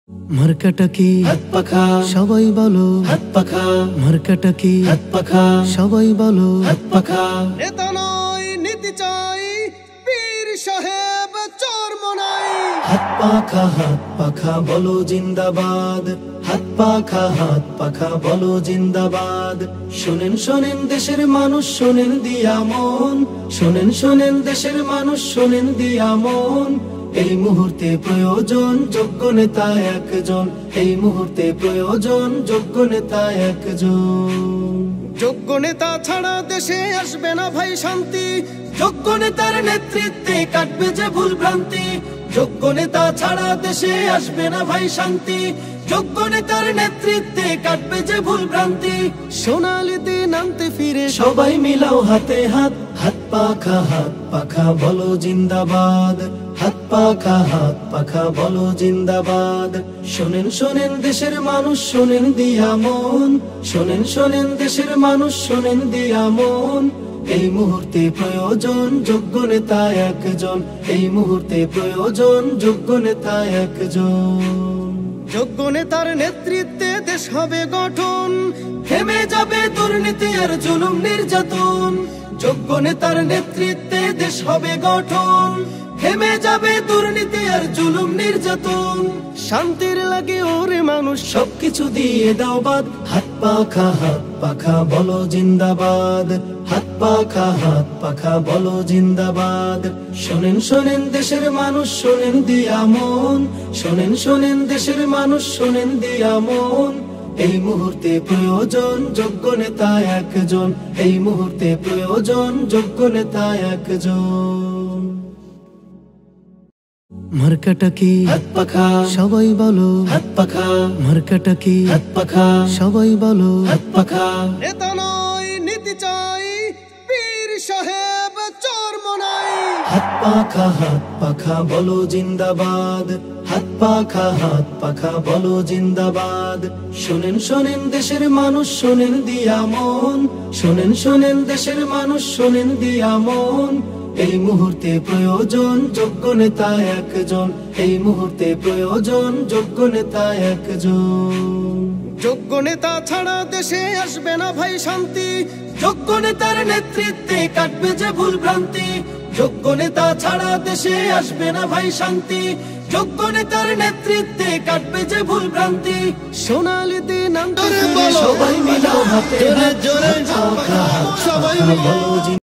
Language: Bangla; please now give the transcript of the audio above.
মার্কাটা কি হাত পাখা সবাই বলো হাত পাখা মার্কাটা কি হাত পাখা সবাই বলো হাত পাখা নেতা নয় নীতি চাই পীর সাহেব চরমনাই হাত পাখা বলো জিন্দাবাদ হাত পাখা বলো জিন্দাবাদ শোনেন শোনেন দেশের মানুষ শোনেন দিয়া মন শোনেন দেশের মানুষ শোনেন দিয়া মন এই মুহূর্তে প্রয়োজন যোগ্য নেতা একজন এই মুহূর্তে প্রয়োজন যোগ্য নেতা একজন যোগ্য নেতা ছাড়া দেশে আসবে না ভাই শান্তি যোগ্য নেতার নেতৃত্বে কাটবে যে ভুল ভ্রান্তি যোগ্য নেতা ছাড়া দেশে আসবে না ভাই শান্তি যোগ্য নেতার নেতৃত্বে কাটবে যে ভুল ভ্রান্তি সোনালি দিন আনতে ফিরে সবাই মিলাও হাতে হাত হাত পাখা বলো জিন্দাবাদ হাত পাখা বলো জিন্দাবাদ শোনেন দেশের মানুষ শোনেন দিয়া মন শোনেন দেশের মানুষ শোনেন দিয়া মন এই মুহূর্তে প্রয়োজন যোগ্য নেতা একজন এই মুহূর্তে প্রয়োজন যোগ্য নেতা একজন যোগ্য নেতার নেতৃত্বে দেশ হবে গঠন থেমে যাবে দুর্নীতি আর জুলুম নির্যাতন যোগ্য নেতার নেতৃত্বে দেশ হবে গঠন থেমে যাবে দুর্নীতি আর জুলুম নির্যাতন শান্তির লাগে ওরে মানুষ সবকিছু দিয়ে দাও বাদ হাত পাখা বলো জিন্দাবাদ হাত পাখা বলো জিন্দাবাদ শোনেন দেশের মানুষ শোনেন দিয়া মন শোনেন দেশের মানুষ শোনেন দিয়া মন এই মুহূর্তে প্রয়োজন যোগ্য নেতা একজন এই মুহূর্তে প্রয়োজন যোগ্য নেতা একজন মার্কাটা কি হাত পাখা সবাই বলো হাত পাখা মার্কাটা কি হাত পাখা সবাই বলো হাত পাখা নেতা নয় নীতি চাই পীর সাহেব চরমনাই হাত পাখা বলো জিন্দাবাদ হাত পাখা বলো জিন্দাবাদ শোনেন দেশের মানুষ শোনেন দিয়া মন শোনেন দেশের মানুষ শোনেন দিয়া মন এই মুহূর্তে প্রয়োজন যোগ্য নেতা একজন এই মুহূর্তে প্রয়োজন যোগ্য নেতা একজন যোগ্য নেতা ছাড়া দেশে আসবে না ভাই শান্তি যোগ্য নেতার নেতৃত্বে কাটবে যে ভুল ভ্রান্তি যোগ্য নেতা ছাড়া দেশে আসবে না ভাই শান্তি যোগ্য নেতার নেতৃত্বে কাটবে যে ভুল ভ্রান্তি সোনালি দিন আনতে সবাই মিলাও হাতে হাত জোরে সবাই মিলাও